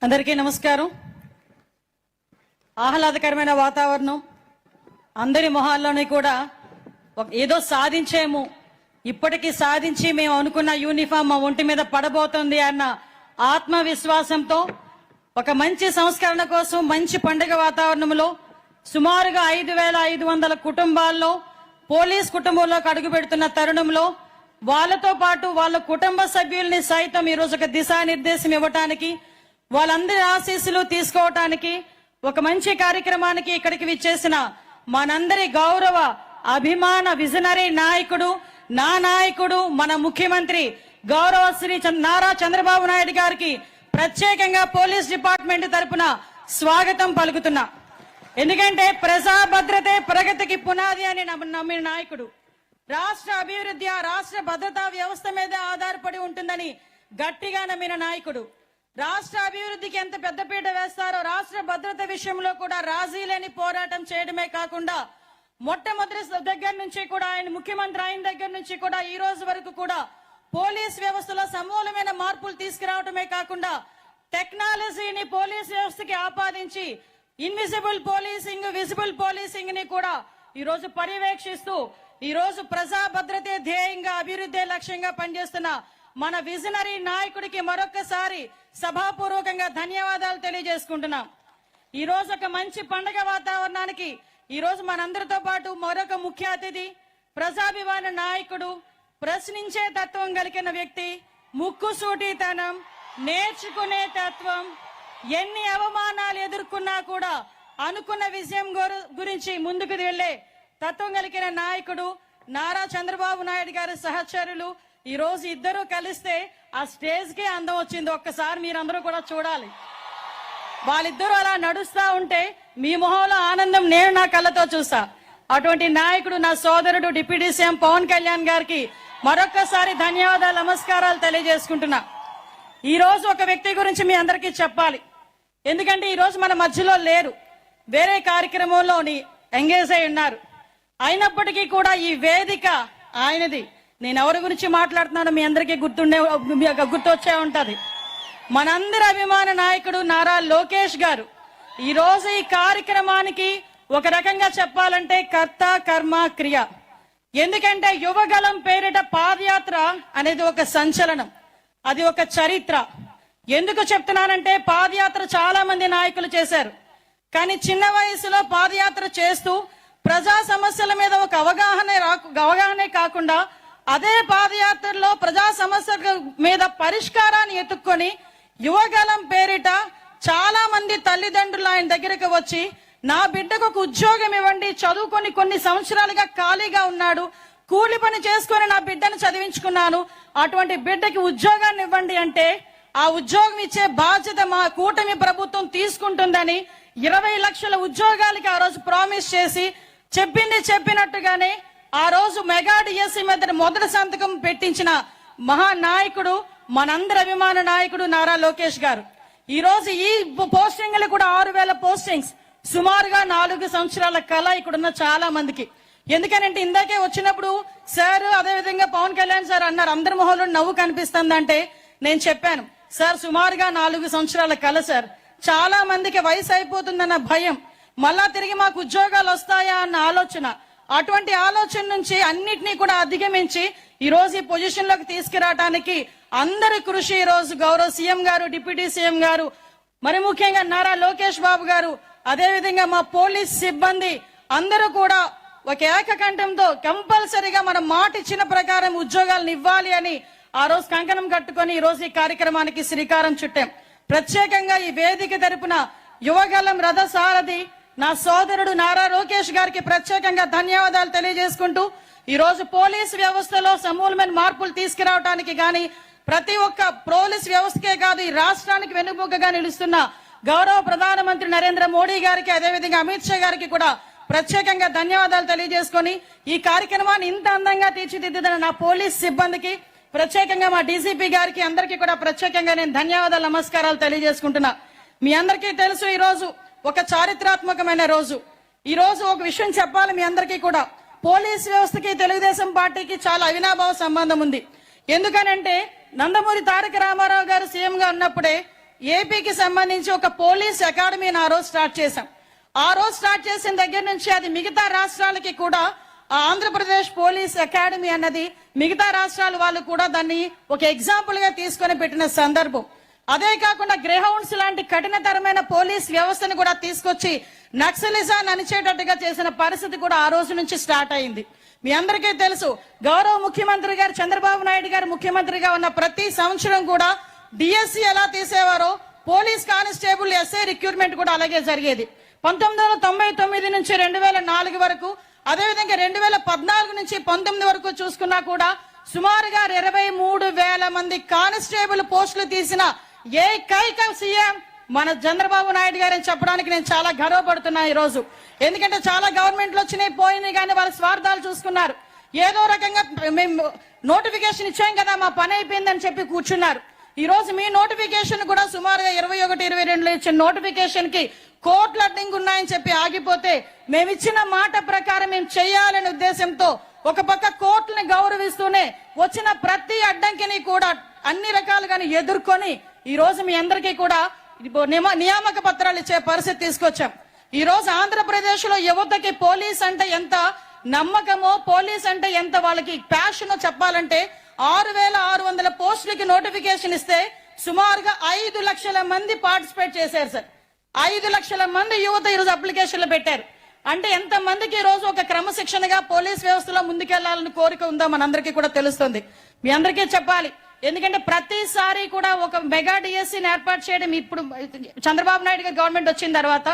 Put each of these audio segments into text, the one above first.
అందరికీ నమస్కారం. ఆహ్లాదకరమైన వాతావరణం, అందరి మొహాల్లోని కూడా ఏదో సాధించేము, ఇప్పటికీ సాధించి మేము అనుకున్న యూనిఫామ్ మా ఒంటి మీద పడబోతుంది అన్న ఆత్మవిశ్వాసంతో ఒక మంచి సంస్కరణ కోసం మంచి పండుగ వాతావరణంలో సుమారుగా 5,500 కుటుంబాల్లో పోలీస్ కుటుంబంలోకి అడుగు పెడుతున్న తరుణంలో వాళ్ళతో పాటు వాళ్ళ కుటుంబ సభ్యుల్ని సైతం ఈరోజు ఒక దిశానిర్దేశం ఇవ్వటానికి, వాళ్ళందరి ఆశీస్సులు తీసుకోవటానికి ఒక మంచి కార్యక్రమానికి ఇక్కడికి విచ్చేసిన మనందరి గౌరవ అభిమాన విజనరీ నాయకుడు, నా నాయకుడు, మన ముఖ్యమంత్రి గౌరవ శ్రీ నారా చంద్రబాబు నాయుడు గారికి ప్రత్యేకంగా పోలీస్ డిపార్ట్మెంట్ తరపున స్వాగతం పలుకుతున్నా. ఎందుకంటే ప్రజా భద్రతే ప్రగతికి పునాది అని నమ్మిన నాయకుడు, రాష్ట్ర అభివృద్ధి ఆ రాష్ట్ర భద్రతా వ్యవస్థ మీద ఆధారపడి ఉంటుందని గట్టిగా నమ్మిన నాయకుడు, రాష్ట్ర అభివృద్ధికి ఎంత పెద్దపీట వేస్తారో రాష్ట్ర భద్రత విషయంలో కూడా రాజీ లేని పోరాటం చేయడమే కాకుండా మొట్టమొదటి దగ్గర నుంచి కూడా ఆయన ముఖ్యమంత్రి అయిన దగ్గర నుంచి కూడా ఈ రోజు వరకు కూడా పోలీస్ వ్యవస్థలో సమూలమైన మార్పులు తీసుకురావడమే కాకుండా టెక్నాలజీని పోలీస్ వ్యవస్థకి ఆపాదించి ఇన్విజిబుల్ పోలీసింగ్, విజిబుల్ పోలీసింగ్ ని కూడా ఈ రోజు పర్యవేక్షిస్తూ ఈ రోజు ప్రజా భద్రతే ధ్యేయంగా అభివృద్ధి లక్ష్యంగా పనిచేస్తున్న మన విజనరీ నాయకుడికి మరొకసారి సభాపూర్వకంగా ధన్యవాదాలు తెలియజేసుకుంటున్నాం. ఈ రోజు ఒక మంచి పండుగ వాతావరణానికి ఈ రోజు మనందరితో పాటు మరొక ముఖ్య అతిథి, ప్రజాభిమాన నాయకుడు, ప్రశ్నించే తత్వం కలిగిన వ్యక్తి, ముక్కుసూటితనం, నేర్చుకునే తత్వం, ఎన్ని అవమానాలు ఎదుర్కొన్నా కూడా అనుకున్న విజయం గురించి ముందుకు వెళ్లే తత్వం కలిగిన నాయకుడు నారా చంద్రబాబు నాయుడు గారి సహచరులు ఈ రోజు ఇద్దరు కలిస్తే ఆ స్టేజ్ కి అందం వచ్చింది. ఒక్కసారి మీరందరూ కూడా చూడాలి. వాళ్ళిద్దరూ అలా నడుస్తా ఉంటే మీ మొహంలో ఆనందం నేను నా కళ్ళతో చూసా. అటువంటి నాయకుడు నా సోదరుడు డిప్యూటీ సీఎం పవన్ కళ్యాణ్ గారికి మరొక్కసారి ధన్యవాదాలు, నమస్కారాలు తెలియజేసుకుంటున్నా. ఈ రోజు ఒక వ్యక్తి గురించి మీ అందరికీ చెప్పాలి. ఎందుకంటే ఈ రోజు మన మధ్యలో లేరు, వేరే కార్యక్రమంలో ఎంగేజ్ అయి ఉన్నారు. అయినప్పటికీ కూడా ఈ వేదిక ఆయనది. నేను ఎవరి గురించి మాట్లాడుతున్నానో మీ అందరికీ గుర్తొచ్చే ఉంటది. మనందరి అభిమాన నాయకుడు నారా లోకేష్ గారు ఈ రోజు ఈ కార్యక్రమానికి ఒక రకంగా చెప్పాలంటే కర్త కర్మ క్రియ. ఎందుకంటే యువగలం పేరిట పాదయాత్ర అనేది ఒక సంచలనం, అది ఒక చరిత్ర. ఎందుకు చెప్తున్నానంటే పాదయాత్ర చాలా మంది నాయకులు చేశారు, కానీ చిన్న వయసులో పాదయాత్ర చేస్తూ ప్రజా సమస్యల మీద ఒక అవగాహనే కాకుండా అదే పాదయాత్రలో ప్రజా సమస్యల మీద పరిష్కారాన్ని ఎత్తుక్కొని యువగలం పేరిట చాలా మంది తల్లిదండ్రులు ఆయన దగ్గరకు వచ్చి నా బిడ్డకు ఒక ఉద్యోగం ఇవ్వండి, చదువుకొని కొన్ని సంవత్సరాలుగా ఖాళీగా ఉన్నాడు, కూలి పని చేసుకొని నా బిడ్డను చదివించుకున్నాను, అటువంటి బిడ్డకి ఉద్యోగాన్ని ఇవ్వండి అంటే ఆ ఉద్యోగం ఇచ్చే బాధ్యత మా కూటమి ప్రభుత్వం తీసుకుంటుందని 20 లక్షల ఉద్యోగాలకి ఆ రోజు ప్రామిస్ చేసి చెప్పినట్టుగానే ఆ రోజు మెగా డిఎస్సి మీద మొదటి సంతకం పెట్టించిన మహానాయకుడు మనందరి అభిమాన నాయకుడు నారా లోకేష్ గారు. ఈ రోజు ఈ పోస్టింగ్లు కూడా 6,000 పోస్టింగ్స్, సుమారుగా 4 సంవత్సరాల కళ ఇక్కడున్న చాలా మందికి. ఎందుకనంటే ఇందాకే వచ్చినప్పుడు సార్ అదేవిధంగా పవన్ కళ్యాణ్ సార్ అన్నారు అందరి మొహంలో నవ్వు కనిపిస్తుందంటే నేను చెప్పాను సార్ సుమారుగా 4 సంవత్సరాల కళ సార్. చాలా మందికి వయసు అయిపోతుందన్న భయం, మళ్ళా తిరిగి మాకు ఉద్యోగాలు వస్తాయా అన్న ఆలోచన, అటువంటి ఆలోచన నుంచి అన్నిటినీ కూడా అధిగమించి ఈ రోజు ఈ పొజిషన్ లోకి తీసుకురావడానికి అందరి కృషి ఈ రోజు గౌరవ సీఎం గారు, డిప్యూటీ సీఎం గారు, మరి ముఖ్యంగా నారా లోకేష్ బాబు గారు, అదేవిధంగా మా పోలీస్ సిబ్బంది అందరూ కూడా ఒక ఏకకంఠంతో కంపల్సరీగా మనం మాట ఇచ్చిన ప్రకారం ఉద్యోగాలను ఇవ్వాలి అని ఆ రోజు కంకణం కట్టుకొని ఈ రోజు ఈ కార్యక్రమానికి శ్రీకారం చుట్టాం. ప్రత్యేకంగా ఈ వేదిక తరపున యువగలం రథ సారథి నా సోదరుడు నారా లోకేష్ గారికి ప్రత్యేకంగా ధన్యవాదాలు తెలియజేసుకుంటూ ఈ రోజు పోలీసు వ్యవస్థలో సమూలమైన మార్పులు తీసుకురావడానికి గాని ప్రతి ఒక్క పోలీస్ వ్యవస్థకే కాదు ఈ రాష్ట్రానికి వెన్నుముకగా నిలుస్తున్న గౌరవ ప్రధానమంత్రి నరేంద్ర మోడీ గారికి, అదేవిధంగా అమిత్ షా గారికి కూడా ప్రత్యేకంగా ధన్యవాదాలు తెలియజేసుకొని ఈ కార్యక్రమాన్ని ఇంత అందంగా తీర్చిదిద్దిన నా పోలీస్ సిబ్బందికి, ప్రత్యేకంగా మా డీసీపీ గారికి అందరికీ కూడా ప్రత్యేకంగా నేను ధన్యవాదాలు, నమస్కారాలు తెలియజేసుకుంటున్నా. మీ అందరికీ తెలుసు ఈ రోజు ఒక చారిత్రాత్మకమైన రోజు. ఈ రోజు ఒక విషయం చెప్పాలి మీ అందరికీ కూడా, పోలీస్ వ్యవస్థకి తెలుగుదేశం పార్టీకి చాలా అవినాభావ సంబంధం ఉంది. ఎందుకనంటే నందమూరి తారక రామారావు గారు సీఎం గా ఉన్నప్పుడే ఏపీకి సంబంధించి ఒక పోలీస్ అకాడమీని ఆ రోజు స్టార్ట్ చేశాం. ఆ రోజు స్టార్ట్ చేసిన దగ్గర నుంచి అది మిగతా రాష్ట్రాలకి కూడా ఆంధ్రప్రదేశ్ పోలీస్ అకాడమీ అన్నది మిగతా రాష్ట్రాల వాళ్ళు కూడా దాన్ని ఒక ఎగ్జాంపుల్ గా తీసుకొని పెట్టిన సందర్భం. అదే కాకుండా గ్రేహౌండ్స్ లాంటి కఠినతరమైన పోలీస్ వ్యవస్థను కూడా తీసుకొచ్చి నక్సలిజాన్ని అణిచేటట్టుగా చేసిన పరిస్థితి కూడా ఆ రోజు నుంచి స్టార్ట్ అయింది. మీ అందరికీ తెలుసు, గౌరవ ముఖ్యమంత్రి గారు చంద్రబాబు నాయుడు గారు ముఖ్యమంత్రిగా ఉన్న ప్రతి సంవత్సరం కూడా డిఎస్సి ఎలా తీసేవారో పోలీస్ కానిస్టేబుల్ ఎస్ఐ రిక్రూట్మెంట్ కూడా అలాగే జరిగేది. 1999 నుంచి 2004 వరకు, అదేవిధంగా 2014 నుంచి 19 వరకు చూసుకున్నా కూడా సుమారుగా 23,000 మంది కానిస్టేబుల్ పోస్టులు తీసిన ఏకైక సీఎం మన చంద్రబాబు నాయుడు గారని చెప్పడానికి నేను చాలా గర్వపడుతున్నా ఈ రోజు. ఎందుకంటే చాలా గవర్నమెంట్లు వచ్చినాయి పోయినాయి కానీ వాళ్ళ స్వార్థాలు చూసుకున్నారు. ఏదో రకంగా మేము నోటిఫికేషన్ ఇచ్చాం కదా మా పని అయిపోయిందని చెప్పి కూర్చున్నారు. ఈ రోజు మీ నోటిఫికేషన్ కూడా సుమారుగా 21-22 ఇచ్చిన నోటిఫికేషన్ కి కోట్ల అడ్డంకి ఉన్నాయని చెప్పి ఆగిపోతే మేము ఇచ్చిన మాట ప్రకారం మేము చేయాలనే ఉద్దేశంతో ఒక పక్క కోర్టుని గౌరవిస్తూనే వచ్చిన ప్రతి అడ్డంకిని కూడా అన్ని రకాలుగానే ఎదుర్కొని ఈ రోజు మీ అందరికీ కూడా నియామక పత్రాలు ఇచ్చే పరిస్థితి తీసుకొచ్చాం. ఈ రోజు ఆంధ్రప్రదేశ్ లో యువతకి పోలీస్ అంటే ఎంత నమ్మకమో, పోలీస్ అంటే ఎంత వాళ్ళకి ప్యాషనో చెప్పాలంటే 6,600 పోస్టులకి నోటిఫికేషన్ ఇస్తే సుమారుగా 5 లక్షల మంది పార్టిసిపేట్ చేశారు సార్. 5 లక్షల మంది యువత ఈ రోజు అప్లికేషన్లు పెట్టారు. అంటే ఎంత మందికి ఈ రోజు ఒక క్రమశిక్షణగా పోలీస్ వ్యవస్థలో ముందుకెళ్లాలని కోరిక ఉందో మనందరికీ కూడా తెలుస్తుంది. మీ అందరికీ చెప్పాలి, ఎందుకంటే ప్రతిసారి కూడా ఒక మెగా డిఎస్సీని ఏర్పాటు చేయడం ఇప్పుడు చంద్రబాబు నాయుడు గారు గవర్నమెంట్ వచ్చిన తర్వాత,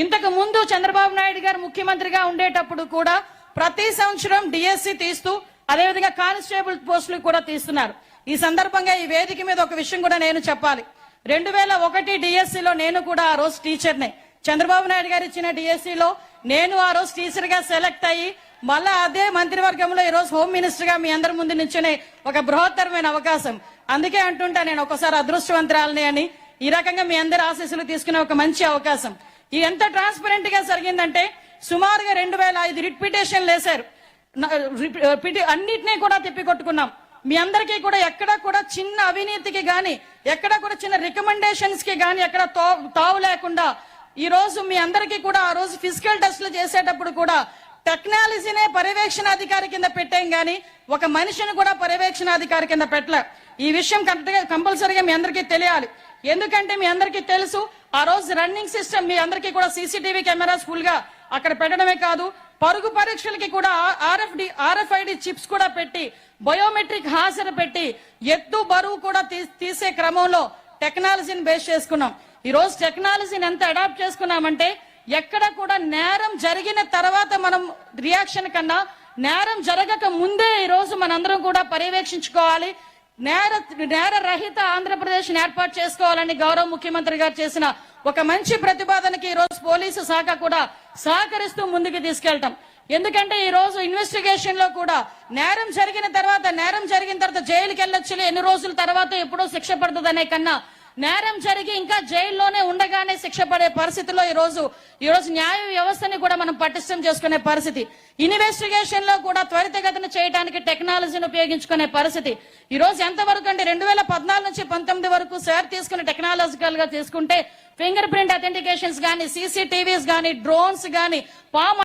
ఇంతకు ముందు చంద్రబాబు నాయుడు గారు ముఖ్యమంత్రిగా ఉండేటప్పుడు కూడా ప్రతి సంవత్సరం డిఎస్సీ తీస్తూ అదేవిధంగా కానిస్టేబుల్ పోస్టులు కూడా తీస్తున్నారు. ఈ సందర్భంగా ఈ వేదిక మీద ఒక విషయం కూడా నేను చెప్పాలి. 2001 డిఎస్సీలో నేను కూడా ఆ రోజు టీచర్నే. చంద్రబాబు నాయుడు గారు ఇచ్చిన డిఎస్సీలో నేను ఆ రోజు టీచర్ గా సెలెక్ట్ అయ్యి మళ్ళా అదే మంత్రివర్గంలో ఈ రోజు హోమ్ మినిస్టర్ గా మీ అందరి ముందు నిల్చునే ఒక బృహత్తరమైన అవకాశం. అందుకే అంటుంటా నేను ఒకసారి అదృష్టవంతురాలని అని. ఈ రకంగా మీ అందరి ఆశీస్సులు తీసుకునే ఒక మంచి అవకాశం. ఈ ఎంత ట్రాన్స్పరెంట్ గా జరిగిందంటే సుమారుగా 2,005 రిట్ పిటిషన్లు వేశారు. అన్నిటినీ కూడా తిప్పికొట్టుకున్నాం. మీ అందరికీ కూడా ఎక్కడ కూడా చిన్న అవినీతికి గాని, ఎక్కడ కూడా చిన్న రికమెండేషన్స్ కి గాని ఎక్కడ తావు లేకుండా ఈ రోజు మీ అందరికీ కూడా ఆ రోజు ఫిజికల్ టెస్ట్లు చేసేటప్పుడు కూడా టెక్నాలజీనే పర్యవేక్షణాధికారి కింద పెట్టాం గానీ ఒక మనిషిని కూడా పర్యవేక్షణాధికారి కింద పెట్టలే. ఈ విషయం కంపల్సరీగా మీ అందరికీ తెలియాలి. ఎందుకంటే మీ అందరికీ తెలుసు ఆ రోజు రన్నింగ్ సిస్టమ్ మీ అందరికీ కూడా సీసీటీవీ కెమెరాస్ ఫుల్ గా అక్కడ పెట్టడమే కాదు, పరుగు పరీక్షలకి కూడా RFID చిప్స్ కూడా పెట్టి బయోమెట్రిక్ హాజరు పెట్టి ఎత్తు బరువు కూడా తీసే క్రమంలో టెక్నాలజీని బేస్ చేసుకున్నాం. ఈ రోజు టెక్నాలజీని ఎంత అడాప్ట్ చేసుకున్నామంటే ఎక్కడ కూడా నేరం జరిగిన తర్వాత మనం రియాక్షన్ కన్నా నేరం జరగక ముందే ఈ రోజు మనందరం కూడా పర్యవేక్షించుకోవాలి. నేర రహిత ఆంధ్రప్రదేశ్ ఏర్పాటు చేసుకోవాలని గౌరవ ముఖ్యమంత్రి గారు చేసిన ఒక మంచి ప్రతిపాదనకి ఈ రోజు పోలీసు శాఖ కూడా సహకరిస్తూ ముందుకు తీసుకెళ్తాం. ఎందుకంటే ఈ రోజు ఇన్వెస్టిగేషన్ లో కూడా నేరం జరిగిన తర్వాత జైలుకి వెళ్ళొచ్చులే ఎన్ని రోజుల తర్వాత ఎప్పుడో శిక్ష పడుతుందనే కన్నా నేరం జరిగి ఇంకా జైల్లోనే ఉండగానే శిక్ష పడే పరిస్థితిలో ఈ రోజు న్యాయ వ్యవస్థని కూడా మనం పటిష్టం చేసుకునే పరిస్థితి, ఇన్వెస్టిగేషన్ లో కూడా త్వరితగతిన చేయడానికి టెక్నాలజీని ఉపయోగించుకునే పరిస్థితి. ఈ రోజు ఎంతవరకు అంటే 2014 నుంచి 19 వరకు సార్ తీసుకున్న టెక్నాలజికల్ గా తీసుకుంటే ఫింగర్ ప్రింట్ అథెంటికేషన్స్ గానీ, CCTVs గానీ, డ్రోన్స్ గానీ,